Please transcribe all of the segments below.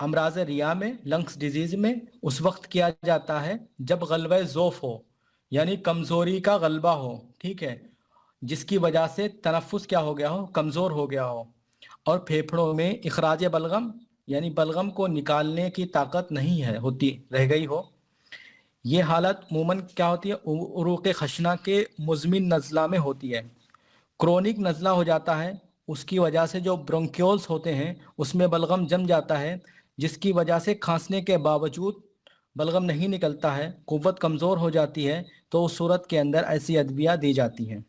امراض ریا میں، لنگس ڈیزیز میں اس وقت کیا جاتا ہے جب غلبہ ضعف ہو، یعنی کمزوری کا غلبہ ہو، ٹھیک ہے، جس کی وجہ سے تنفس کیا ہو گیا ہو، کمزور ہو گیا ہو، اور پھیپھڑوں میں اخراج بلغم یعنی بلغم کو نکالنے کی طاقت نہیں ہے ہوتی، رہ گئی ہو۔ یہ حالت عموماً کیا ہوتی ہے، عروق خشنہ کے مزمن نزلہ میں ہوتی ہے۔ کرونک نزلہ ہو جاتا ہے، اس کی وجہ سے جو برونکیولز ہوتے ہیں اس میں بلغم جم جاتا ہے، جس کی وجہ سے کھانسنے کے باوجود بلغم نہیں نکلتا ہے، قوت کمزور ہو جاتی ہے، تو اس صورت کے اندر ایسی ادویہ دی جاتی ہیں،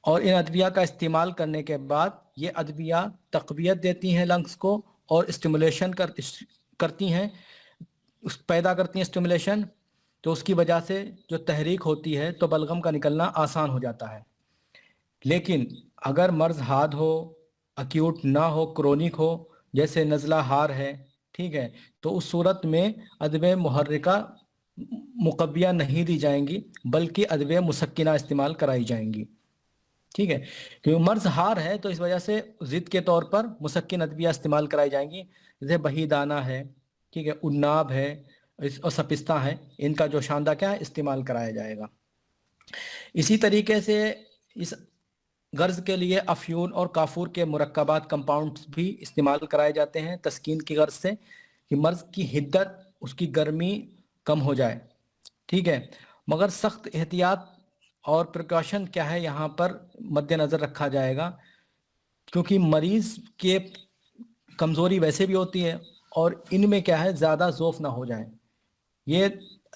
اور ان ادویہ کا استعمال کرنے کے بعد یہ ادویہ تقویت دیتی ہیں لنگس کو، اور اسٹیمولیشن کرتی ہیں، پیدا کرتی ہیں اسٹیمولیشن، تو اس کی وجہ سے جو تحریک ہوتی ہے تو بلغم کا نکلنا آسان ہو جاتا ہے۔ لیکن اگر مرض حاد ہو، اکیوٹ نہ ہو، کرونک ہو، جیسے نزلہ ہار ہے، ٹھیک ہے، تو اس صورت میں ادویہ محرکہ مقویہ نہیں دی جائیں گی، بلکہ ادویہ مسکنہ استعمال کرائی جائیں گی، ٹھیک ہے، کیونکہ مرض ہار ہے تو اس وجہ سے ضد کے طور پر مسکن ادویہ استعمال کرائی جائیں گی، جیسے بہی دانہ ہے، ٹھیک ہے، اناب ہے، اور سپستہ ہے، ان کا جو شاندہ کیا ہے استعمال کرایا جائے گا۔ اسی طریقے سے اس غرض کے لیے افیون اور کافور کے مرکبات کمپاؤنڈز بھی استعمال کرائے جاتے ہیں تسکین کی غرض سے، کہ مرض کی حدت، اس کی گرمی کم ہو جائے، ٹھیک ہے، مگر سخت احتیاط اور پریکاشن کیا ہے یہاں پر مد نظر رکھا جائے گا، کیونکہ مریض کے کمزوری ویسے بھی ہوتی ہے، اور ان میں کیا ہے زیادہ ضعف نہ ہو جائیں۔ یہ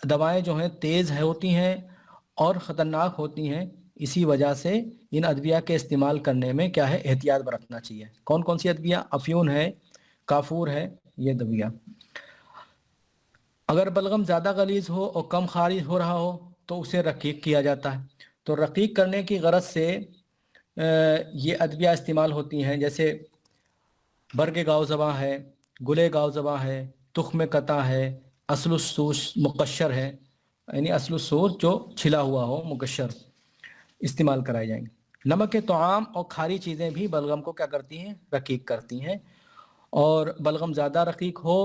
دوائیں جو ہیں تیز ہوتی ہیں اور خطرناک ہوتی ہیں، اسی وجہ سے ان ادویہ کے استعمال کرنے میں کیا ہے احتیاط برتنا چاہیے۔ کون کون سی ادویہ؟ افیون ہے، کافور ہے، یہ ادویہ۔ اگر بلغم زیادہ غلیظ ہو اور کم خارج ہو رہا ہو تو اسے رقیق کیا جاتا ہے، تو رقیق کرنے کی غرض سے یہ ادویہ استعمال ہوتی ہیں، جیسے برگ گاؤ زباں ہے، گلے گاؤ زباں ہے، تخم قطع ہے، اصل السوس مقشر ہے، یعنی اصل السوس جو چھلا ہوا ہو مقشر، استعمال کرائے جائیں گے۔ نمک طعام اور کھاری چیزیں بھی بلغم کو کیا کرتی ہیں؟ رقیق کرتی ہیں، اور بلغم زیادہ رقیق ہو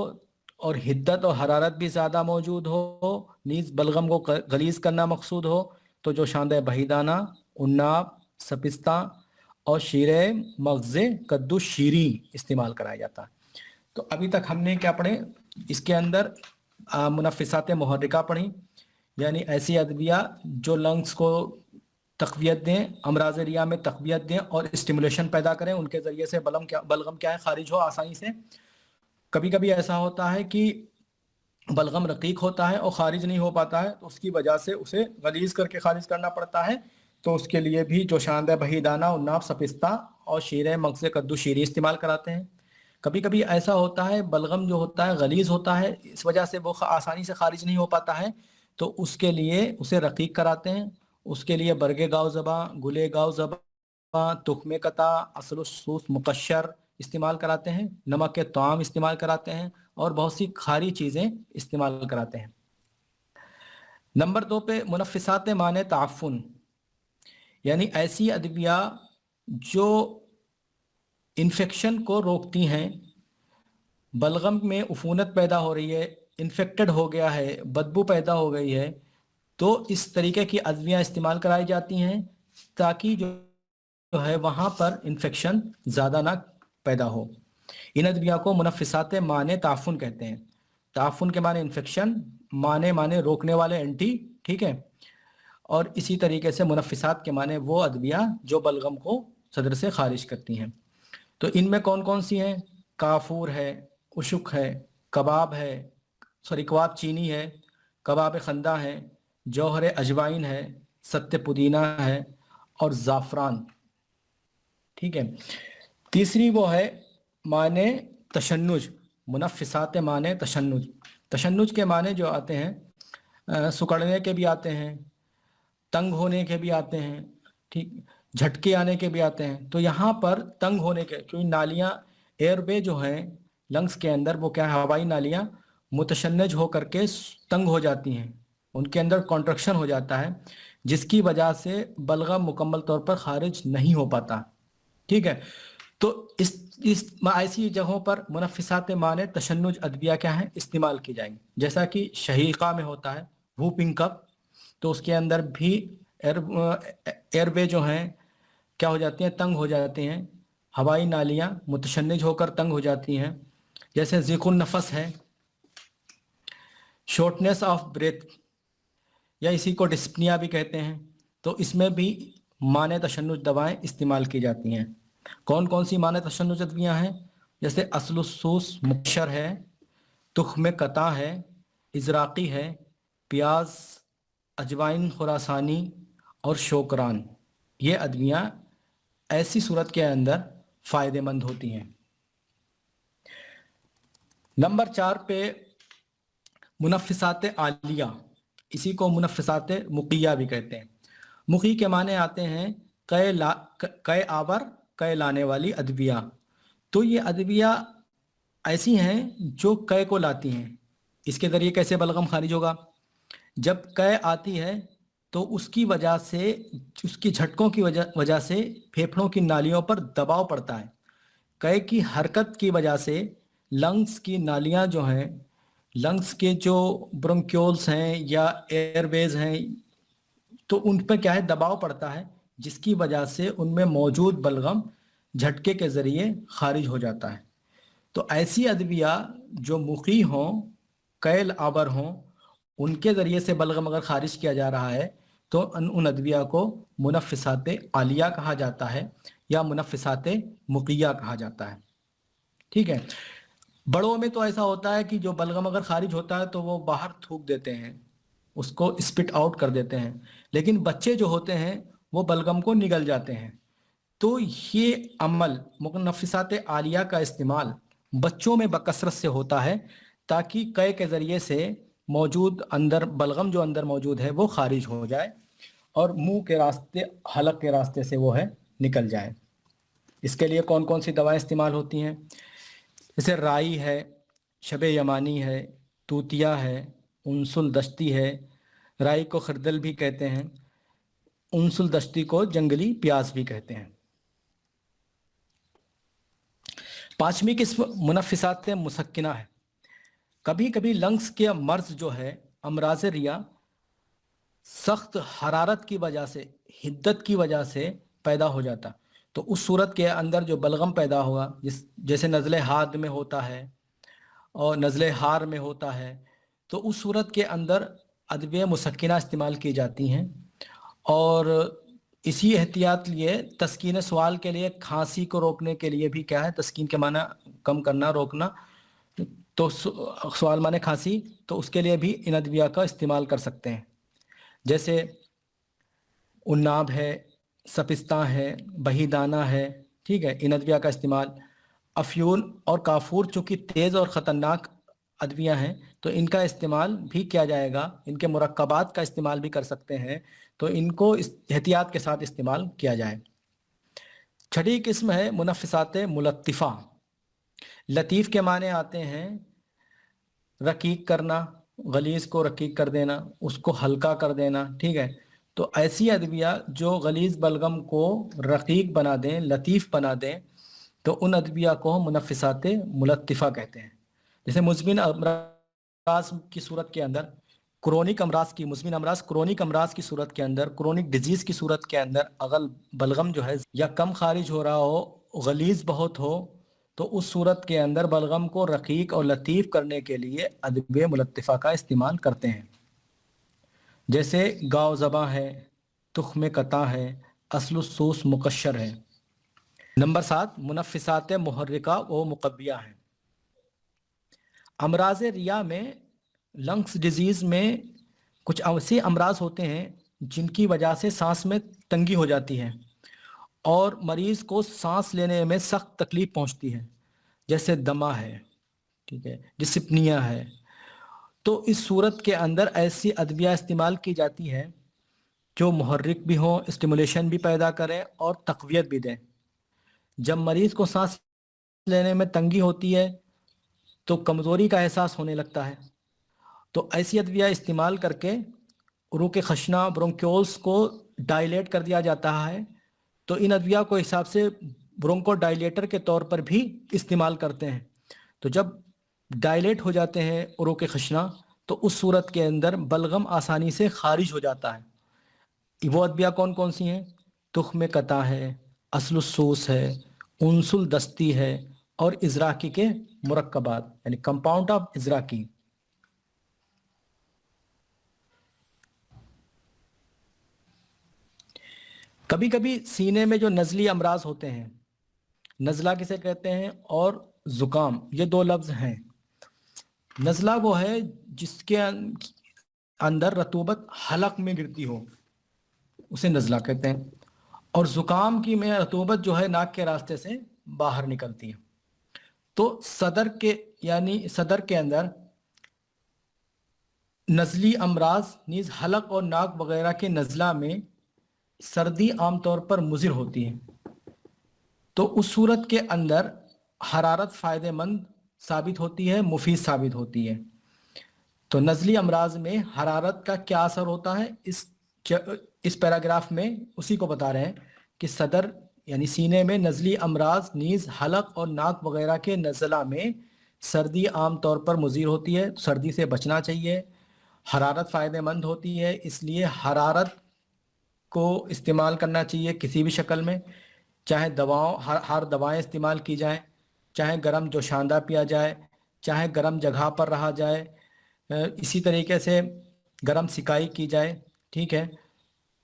اور حدت اور حرارت بھی زیادہ موجود ہو، نیز بلغم کو غلیظ کرنا مقصود ہو، تو جو شاندہ بہیدانہ، اناب، سپستہ اور شیرے مغزے کدو شیری استعمال کرایا جاتا ہے۔ تو ابھی تک ہم نے کیا پڑھے اس کے اندر؟ منفسات محرکہ پڑھی، یعنی ایسی ادویہ جو لنگس کو تقویت دیں، امراض ریا میں تقویت دیں اور اسٹیمولیشن پیدا کریں، ان کے ذریعے سے بلغم کیا ہے خارج ہو آسانی سے۔ کبھی کبھی ایسا ہوتا ہے کہ بلغم رقیق ہوتا ہے اور خارج نہیں ہو پاتا ہے، تو اس کی وجہ سے اسے غلیظ کر کے خارج کرنا پڑتا ہے، تو اس کے لیے بھی جو شاندہ بہی دانہ، اناب، سپستہ اور شیرے مغز کدو شیری استعمال کراتے ہیں۔ کبھی کبھی ایسا ہوتا ہے بلغم جو ہوتا ہے غلیظ ہوتا ہے، اس وجہ سے وہ آسانی سے خارج نہیں ہو پاتا ہے، تو اس کے لیے اسے رقیق کراتے ہیں۔ اس کے لیے برگ گاؤ زباں، گلے گاؤ زباں، تخم قطع، اصل السوس مقشر استعمال کراتے ہیں، نمک کے طعام استعمال کراتے ہیں، اور بہت سی کھاری چیزیں استعمال کراتے ہیں۔ نمبر 2 پہ منفسات مانع تعفن، یعنی ایسی ادویہ جو انفیکشن کو روکتی ہیں، بلغم میں عفونت پیدا ہو رہی ہے، انفیکٹڈ ہو گیا ہے، بدبو پیدا ہو گئی ہے، تو اس طریقے کی ادویہ استعمال کرائی جاتی ہیں تاکہ جو ہے وہاں پر انفیکشن زیادہ نہ پیدا ہو۔ ان ادویہ کو منفسات مانع تعفن کہتے ہیں۔ تعفن کے معنی انفیکشن، مانع معنی روکنے والے، اینٹی، ٹھیک ہے، اور اسی طریقے سے منفسات کے معنی وہ ادویہ جو بلغم کو صدر سے خارج کرتی ہیں۔ تو ان میں کون کون سی ہیں؟ کافور ہے، اشک ہے، کباب ہے، کباب چینی ہے، کباب خندہ ہے، جوہر اجوائن ہے، ست پودینہ ہے، اور زعفران، ٹھیک ہے۔ تیسری وہ ہے معنی تشنج، منفسات معنی تشنج۔ تشنج کے معنی جو آتے ہیں سکڑنے کے بھی آتے ہیں، تنگ ہونے کے بھی آتے ہیں، ٹھیک، جھٹکے آنے کے بھی آتے ہیں۔ تو یہاں پر تنگ ہونے کے، کیونکہ نالیاں، ایئر وے جو ہیں لنگس کے اندر، وہ کیا ہے ہوائی نالیاں متشنج ہو کر کے تنگ ہو جاتی ہیں، ان کے اندر کانٹرکشن ہو جاتا ہے، جس کی وجہ سے بلغم مکمل طور پر خارج نہیں ہو پاتا، ٹھیک ہے۔ تو اس ایسی جگہوں پر منفسات مانع تشنج ادویہ کیا ہیں استعمال کی جائیں گی، جیسا کہ شہیقہ میں ہوتا ہے ووپنگ کپ، تو اس کے اندر بھی ایئر وے جو ہیں کیا ہو جاتی ہیں، تنگ ہو جاتے ہیں، ہوائی نالیاں متشنج ہو کر تنگ ہو جاتی ہیں، جیسے ضیق النفس ہے، شارٹنیس آف بریتھ یا اسی کو ڈسپنیا بھی کہتے ہیں، تو اس میں بھی مانع تشنج دوائیں استعمال کی جاتی ہیں۔ کون کون سی مانع تشنج ادویاں ہیں؟ جیسے اصل السوس مکشر ہے، تخم قطع ہے، ازراقی ہے، پیاز، اجوائن خراسانی اور شوکران، یہ ادویاں ایسی صورت کے اندر فائدہ مند ہوتی ہیں۔ نمبر 4 پہ منفسات عالیہ، اسی کو منفسات مقیہ بھی کہتے ہیں۔ مقی کے معنی آتے ہیں قے آور، قے لانے والی ادویہ، تو یہ ادویہ ایسی ہیں جو قے کو لاتی ہیں۔ اس کے ذریعے کیسے بلغم خارج ہوگا؟ جب قے آتی ہے تو اس کی وجہ سے، اس کی جھٹکوں کی وجہ سے پھیپھڑوں کی نالیوں پر دباؤ پڑتا ہے۔ قے کی حرکت کی وجہ سے لنگس کی نالیاں جو ہیں، لنگس کے جو برونکیولز ہیں یا ایئر ویز ہیں، تو ان پہ کیا ہے دباؤ پڑتا ہے، جس کی وجہ سے ان میں موجود بلغم جھٹکے کے ذریعے خارج ہو جاتا ہے۔ تو ایسی ادویہ جو مقی ہوں، قیل آور ہوں، ان کے ذریعے سے بلغم اگر خارج کیا جا رہا ہے تو ان ادویہ کو منفسات عالیہ کہا جاتا ہے یا منفسات مقیہ کہا جاتا ہے۔ ٹھیک ہے، بڑوں میں تو ایسا ہوتا ہے کہ جو بلغم اگر خارج ہوتا ہے تو وہ باہر تھوک دیتے ہیں، اس کو اسپٹ آؤٹ کر دیتے ہیں، لیکن بچے جو ہوتے ہیں وہ بلغم کو نگل جاتے ہیں۔ تو یہ عمل منفسات عالیہ کا استعمال بچوں میں بکثرت سے ہوتا ہے تاکہ قے کے ذریعے سے موجود اندر بلغم جو اندر موجود ہے وہ خارج ہو جائے اور منہ کے راستے، حلق کے راستے سے وہ ہے نکل جائے۔ اس کے لیے کون کون سی دوائیں استعمال ہوتی ہیں؟ جیسے رائی ہے، شب یمانی ہے، توتیا ہے، انسل دشتی ہے، رائی کو خردل بھی کہتے ہیں، انسل دشتی کو جنگلی پیاز بھی کہتے ہیں۔ 5ویں قسم منفسات مسکنہ ہے۔ کبھی کبھی لنگس کے مرض جو ہے، امراض ریا، سخت حرارت کی وجہ سے، حدت کی وجہ سے پیدا ہو جاتا، تو اس صورت کے اندر جو بلغم پیدا ہوگا، جیسے نزلِ حاد میں ہوتا ہے اور نزلِ حار میں ہوتا ہے، تو اس صورت کے اندر ادویہ مسکنہ استعمال کی جاتی ہیں۔ اور اسی احتیاط لیے تسکین سوال کے لیے، کھانسی کو روکنے کے لیے بھی کیا ہے، تسکین کے معنی کم کرنا، روکنا، تو سوال معنی کھانسی، تو اس کے لیے بھی ان ادویہ کا استعمال کر سکتے ہیں، جیسے عناب ہے، سپستہ ہے، بہی دانہ ہے، ٹھیک ہے، ان ادویہ کا استعمال۔ افیون اور کافور چونکہ تیز اور خطرناک ادویہ ہیں تو ان کا استعمال بھی کیا جائے گا، ان کے مرکبات کا استعمال بھی کر سکتے ہیں، تو ان کو احتیاط کے ساتھ استعمال کیا جائے۔ 6ٹھی قسم ہے منفسات ملطفہ۔ لطیف کے معنی آتے ہیں رقیق کرنا، غلیظ کو رقیق کر دینا، اس کو ہلکا کر دینا، ٹھیک ہے۔ تو ایسی ادویہ جو غلیظ بلغم کو رقیق بنا دیں، لطیف بنا دیں، تو ان ادویہ کو منفسات ملطفہ کہتے ہیں۔ جیسے مزمن امراض کی صورت کے اندر، کرونک امراض کی، مزمن امراض کرونک امراض کی صورت کے اندر، کرونک ڈیزیز کی صورت کے اندر اگر بلغم جو ہے یا کم خارج ہو رہا ہو، غلیظ بہت ہو، تو اس صورت کے اندر بلغم کو رقیق اور لطیف کرنے کے لیے ادویہ ملطفہ کا استعمال کرتے ہیں، جیسے گاؤ زباں ہے، تخم قطع ہے، اصل السوس مقشر ہے۔ نمبر 7 منفسات محرکہ و مقویہ ہیں۔ امراض ریا میں، لنگس ڈیزیز میں کچھ ایسے امراض ہوتے ہیں جن کی وجہ سے سانس میں تنگی ہو جاتی ہے اور مریض کو سانس لینے میں سخت تکلیف پہنچتی ہے، جیسے دمہ ہے، ٹھیک ہے، ڈسپنیا ہے۔ تو اس صورت کے اندر ایسی ادویہ استعمال کی جاتی ہے جو محرک بھی ہوں، اسٹیمولیشن بھی پیدا کریں اور تقویت بھی دیں۔ جب مریض کو سانس لینے میں تنگی ہوتی ہے تو کمزوری کا احساس ہونے لگتا ہے، تو ایسی ادویہ استعمال کر کے عروق خشنہ، برونکیولز کو ڈائلیٹ کر دیا جاتا ہے۔ تو ان ادویہ کو حساب سے برونکو ڈائلیٹر کے طور پر بھی استعمال کرتے ہیں. تو جب ڈائلیٹ ہو جاتے ہیں عروق خشنہ تو اس صورت کے اندر بلغم آسانی سے خارج ہو جاتا ہے. وہ ادویہ کون کون سی ہیں؟ تخم قطع ہے، اصل السوس ہے، انس الدستی ہے، اور ازراکی کے مرکبات یعنی کمپاؤنڈ آف ازراکی. کبھی کبھی سینے میں جو نزلی امراض ہوتے ہیں، نزلہ کسے کہتے ہیں اور زکام، یہ دو لفظ ہیں. نزلہ وہ ہے جس کے اندر رطوبت حلق میں گرتی ہو، اسے نزلہ کہتے ہیں. اور زکام کی میں رطوبت جو ہے ناک کے راستے سے باہر نکلتی ہے. تو صدر کے اندر نزلی امراض نیز حلق اور ناک وغیرہ کے نزلہ میں سردی عام طور پر مضر ہوتی ہے. تو اس صورت کے اندر حرارت فائدہ مند ثابت ہوتی ہے، مفید ثابت ہوتی ہے. تو نزلی امراض میں حرارت کا کیا اثر ہوتا ہے، اس پیراگراف میں اسی کو بتا رہے ہیں کہ صدر یعنی سینے میں نزلی امراض نیز حلق اور ناک وغیرہ کے نزلہ میں سردی عام طور پر مضر ہوتی ہے. سردی سے بچنا چاہیے. حرارت فائدہ مند ہوتی ہے، اس لیے حرارت کو استعمال کرنا چاہیے کسی بھی شکل میں، چاہے ہر دوائیں استعمال کی جائیں، چاہے گرم جوشاندہ پیا جائے، چاہے گرم جگہ پر رہا جائے، اسی طریقے سے گرم سکائی کی جائے. ٹھیک ہے،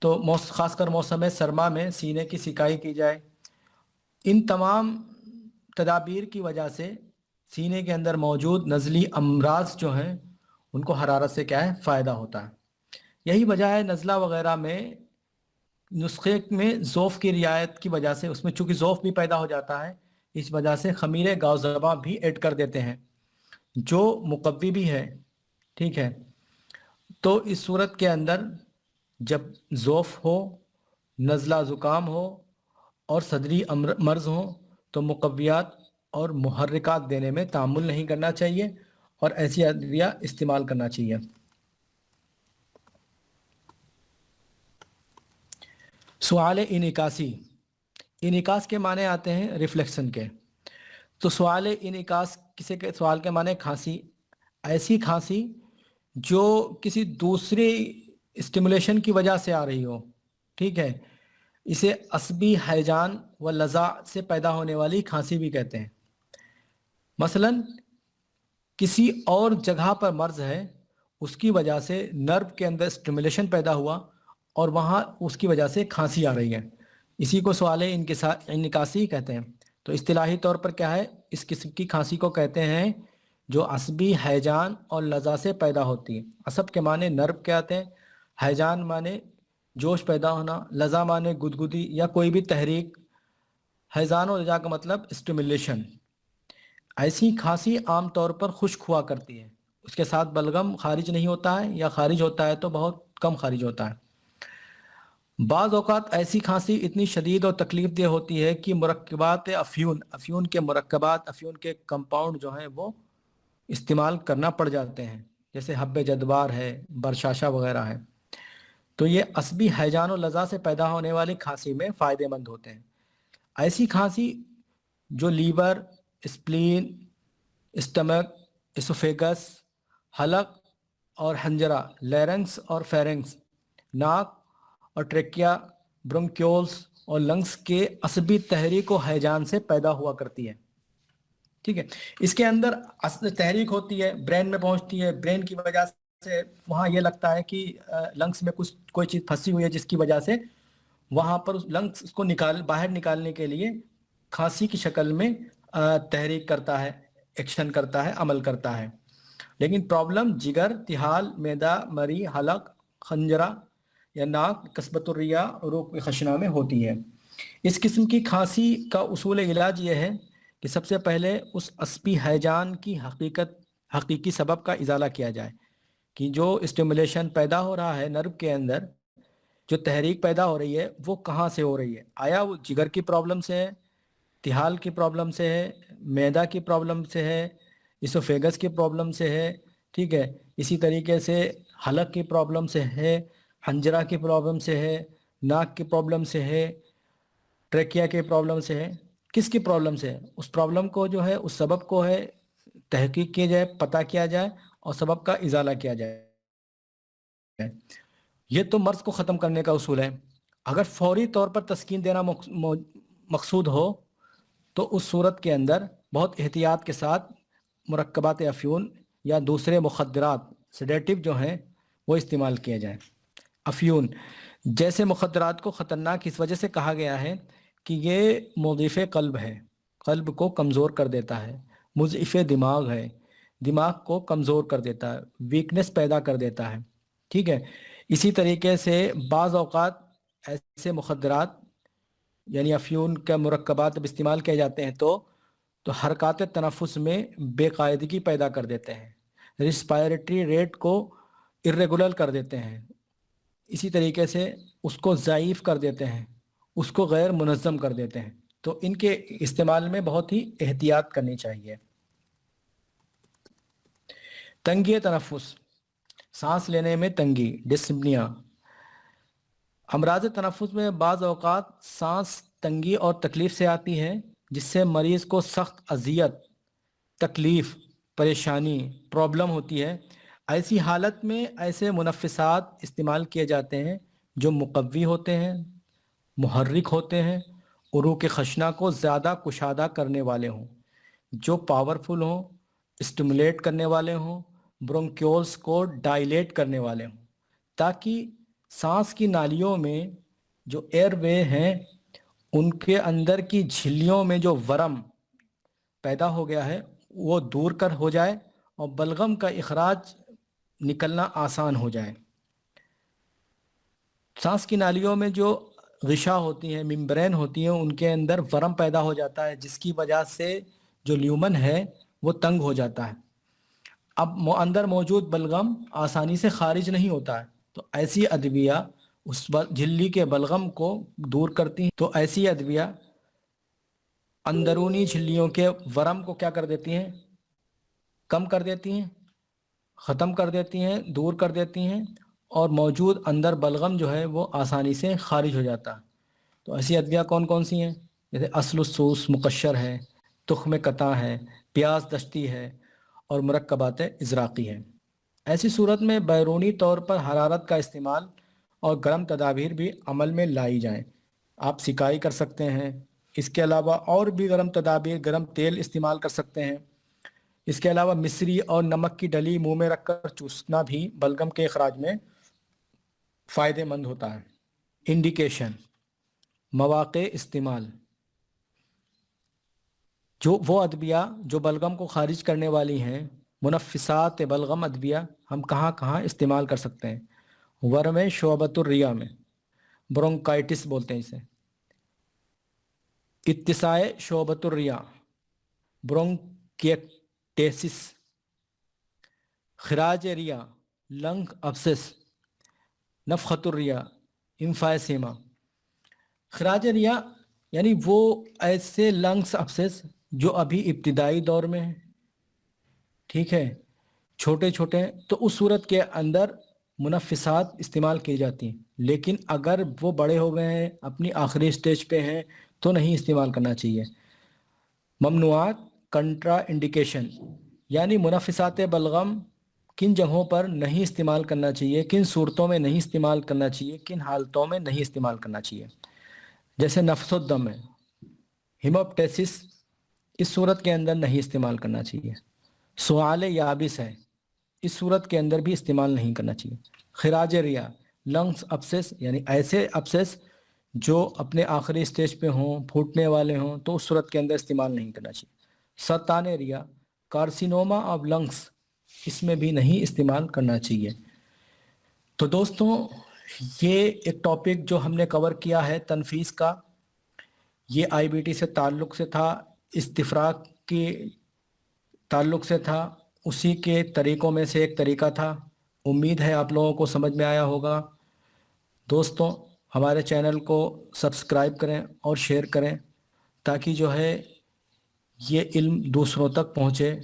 تو خاص کر موسم سرما میں سینے کی سکائی کی جائے. ان تمام تدابیر کی وجہ سے سینے کے اندر موجود نزلی امراض جو ہیں ان کو حرارت سے کیا ہے فائدہ ہوتا ہے. یہی وجہ ہے نزلہ وغیرہ میں نسخے میں ذوف کی رعایت کی وجہ سے، اس میں چونکہ ذوف بھی پیدا ہو جاتا ہے، اس وجہ سے خمیر گاؤ زباں بھی ایڈ کر دیتے ہیں جو مقوی بھی ہے. ٹھیک ہے، تو اس صورت کے اندر جب ذوف ہو، نزلہ زکام ہو اور صدری مرض ہو تو مقویات اور محرکات دینے میں تعامل نہیں کرنا چاہیے اور ایسی ادویہ استعمال کرنا چاہیے. سوال انعکاسی. انعکاس کے معنی آتے ہیں ریفلیکشن کے. تو سوال انعکاس سوال کے معنی کھانسی، ایسی کھانسی جو کسی دوسری اسٹیمولیشن کی وجہ سے آ رہی ہو. ٹھیک ہے، اسے عصبی ہیجان و لذع سے پیدا ہونے والی کھانسی بھی کہتے ہیں. مثلا کسی اور جگہ پر مرض ہے، اس کی وجہ سے نرو کے اندر اسٹیمولیشن پیدا ہوا اور وہاں اس کی وجہ سے کھانسی آ رہی ہے، اسی کو سوال انعکاسی کہتے ہیں. تو اصطلاحی طور پر کیا ہے، اس قسم کی کھانسی کو کہتے ہیں جو عصبی ہیجان اور لذع سے پیدا ہوتی ہے. عصب کے معنی نرو کے آتے ہیں، ہیجان معنی جوش پیدا ہونا، لذع معنی گدگدی یا کوئی بھی تحریک، ہیجان اور لذع کا مطلب اسٹیمولیشن. ایسی کھانسی عام طور پر خشک ہوا کرتی ہے، اس کے ساتھ بلغم خارج نہیں ہوتا ہے یا خارج ہوتا ہے تو بہت کم خارج ہوتا ہے. بعض اوقات ایسی کھانسی اتنی شدید اور تکلیف دہ ہوتی ہے کہ مرکبات افیون کے مرکبات، افیون کے کمپاؤنڈ جو ہیں وہ استعمال کرنا پڑ جاتے ہیں، جیسے حب جدوار ہے، برشاشہ وغیرہ ہے. تو یہ عصبی ہیجان و لذع سے پیدا ہونے والی کھانسی میں فائدہ مند ہوتے ہیں. ایسی کھانسی جو لیور، اسپلین، اسٹمک، اسوفیگس، حلق اور حنجرہ، لیرنگس اور فیرنگس، ناک اور ٹریکیا، برونکیولز اور لنگس کے عصبی تحریک و ہیجان سے پیدا ہوا کرتی ہے. ٹھیک ہے، اس کے اندر تحریک ہوتی ہے، برین میں پہنچتی ہے، برین کی وجہ سے وہاں یہ لگتا ہے کہ لنگس میں کوئی چیز پھنسی ہوئی ہے، جس کی وجہ سے وہاں پر لنگس اس کو باہر نکالنے کے لیے کھانسی کی شکل میں تحریک کرتا ہے، ایکشن کرتا ہے، عمل کرتا ہے. لیکن پرابلم جگر، تحال، معدہ، مری، حلق، خنجرہ یا ناک، قصبۃ الریا، عروق خشنہ میں ہوتی ہے. اس قسم کی کھانسی کا اصول علاج یہ ہے کہ سب سے پہلے اس عصبی ہیجان کی حقیقی سبب کا ازالہ کیا جائے کہ جو اسٹیمولیشن پیدا ہو رہا ہے نرو کے اندر، جو تحریک پیدا ہو رہی ہے وہ کہاں سے ہو رہی ہے. آیا وہ جگر کی پرابلم سے ہے، تحال کی پرابلم سے ہے، معدہ کی پرابلم سے ہے، اسوفیگس کی پرابلم سے ہے. ٹھیک ہے، اسی طریقے سے حلق کی پرابلم سے ہے، حنجرہ کی پرابلم سے ہے، ناک کی پرابلم سے ہے، ٹریکیا کی پرابلم سے ہے. کس کی پرابلم سے ہے، اس پرابلم کو جو ہے اس سبب کو ہے تحقیق کیا جائے، پتہ کیا جائے اور سبب کا ازالہ کیا جائے۔ یہ تو مرض کو ختم کرنے کا اصول ہے۔ اگر فوری طور پر تسکین دینا مقصود ہو تو اس صورت کے اندر بہت احتیاط کے ساتھ مرکبات افیون یا دوسرے مخدرات سیڈیٹو جو ہیں وہ استعمال کیا جائیں۔ افیون جیسے مخدرات کو خطرناک اس وجہ سے کہا گیا ہے کہ یہ مضعف قلب ہے، قلب کو کمزور کر دیتا ہے، مضعف دماغ ہے، دماغ کو کمزور کر دیتا ہے، ویکنس پیدا کر دیتا ہے، ٹھیک ہے۔ اسی طریقے سے بعض اوقات ایسے مخدرات یعنی افیون کا مرکبات جب استعمال کیے جاتے ہیں تو حرکات تنفس میں بے قاعدگی پیدا کر دیتے ہیں، رسپائریٹری ریٹ کو ارریگولر کر دیتے ہیں، اسی طریقے سے اس کو ضعیف کر دیتے ہیں، اس کو غیر منظم کر دیتے ہیں، تو ان کے استعمال میں بہت ہی احتیاط کرنی چاہیے۔ تنگی تنفس، سانس لینے میں تنگی، ڈسپنیا۔ امراض تنفس میں بعض اوقات سانس تنگی اور تکلیف سے آتی ہے جس سے مریض کو سخت اذیت، تکلیف، پریشانی، پرابلم ہوتی ہے۔ ایسی حالت میں ایسے منفسات استعمال کیے جاتے ہیں جو مقوی ہوتے ہیں، محرک ہوتے ہیں، عروق خشنہ کو زیادہ کشادہ کرنے والے ہوں، جو پاورفل ہوں، اسٹیمولیٹ کرنے والے ہوں، برونکیولز کو ڈائلیٹ کرنے والے ہوں، تاکہ سانس کی نالیوں میں جو ایئر وے ہیں ان کے اندر کی جھلیوں میں جو ورم پیدا ہو گیا ہے وہ دور کر ہو جائے اور بلغم کا اخراج نکلنا آسان ہو جائے۔ سانس کی نالیوں میں جو غشا ہوتی ہیں، ممبرین ہوتی ہیں، ان کے اندر ورم پیدا ہو جاتا ہے جس کی وجہ سے جو لیومن ہے وہ تنگ ہو جاتا ہے۔ اب اندر موجود بلغم آسانی سے خارج نہیں ہوتا ہے، تو ایسی ادویہ اس جھلی کے بلغم کو دور کرتی ہیں، تو ایسی ادویہ اندرونی جھلیوں کے ورم کو کیا کر دیتی ہیں؟ کم کر دیتی ہیں، ختم کر دیتی ہیں، دور کر دیتی ہیں، اور موجود اندر بلغم جو ہے وہ آسانی سے خارج ہو جاتا ہے۔ تو ایسی ادویہ کون کون سی ہیں؟ جیسے اصل السوس مقشر ہے، تخم قطع ہے، پیاز دشتی ہے اور مرکبات ازراقی ہیں۔ ایسی صورت میں بیرونی طور پر حرارت کا استعمال اور گرم تدابیر بھی عمل میں لائی جائیں۔ آپ سکائی کر سکتے ہیں، اس کے علاوہ اور بھی گرم تدابیر، گرم تیل استعمال کر سکتے ہیں۔ اس کے علاوہ مصری اور نمک کی ڈلی منہ میں رکھ کر چوسنا بھی بلغم کے اخراج میں فائدہ مند ہوتا ہے۔ انڈیکیشن، مواقع استعمال، جو وہ ادویہ جو بلغم کو خارج کرنے والی ہیں، منفسات بلغم ادویہ ہم کہاں کہاں استعمال کر سکتے ہیں؟ ورم شعبۃ الریا میں، برونکائٹس بولتے ہیں اسے، اتساع شعبۃ الریا، برونکیٹیسس، خراج ریا، لنگ ابسس، نفخۃ الریا، امفائسیما۔ خراج ریا یعنی وہ ایسے لنگس ابسس جو ابھی ابتدائی دور میں ہیں، ٹھیک ہے، چھوٹے چھوٹے ہیں، تو اس صورت کے اندر منفسات استعمال کی جاتی ہیں، لیکن اگر وہ بڑے ہو گئے ہیں، اپنی آخری سٹیج پہ ہیں، تو نہیں استعمال کرنا چاہیے۔ ممنوعات، کنٹرا انڈیکیشن، یعنی منفسات بلغم کن جگہوں پر نہیں استعمال کرنا چاہیے، کن صورتوں میں نہیں استعمال کرنا چاہیے، کن حالتوں میں نہیں استعمال کرنا چاہیے۔ جیسے نفس الدم ہے، ہیموپٹیسس، اس صورت کے اندر نہیں استعمال کرنا چاہیے۔ سعال یابس ہے، اس صورت کے اندر بھی استعمال نہیں کرنا چاہیے۔ خراج ریا، لنگس ابسس، یعنی ایسے ابسس جو اپنے آخری سٹیج پہ ہوں، پھوٹنے والے ہوں، تو اس صورت کے اندر استعمال نہیں کرنا چاہیے۔ سرطان ریا، کارسینوما آف لنگس، اس میں بھی نہیں استعمال کرنا چاہیے۔ تو دوستوں، یہ ایک ٹاپک جو ہم نے کور کیا ہے تنفیس کا، یہ آئی بی ٹی سے تعلق سے تھا، استفراغ کے تعلق سے تھا، اسی کے طریقوں میں سے ایک طریقہ تھا۔ امید ہے آپ لوگوں کو سمجھ میں آیا ہوگا۔ دوستوں، ہمارے چینل کو سبسکرائب کریں اور شیئر کریں تاکہ جو ہے یہ علم دوسروں تک پہنچے۔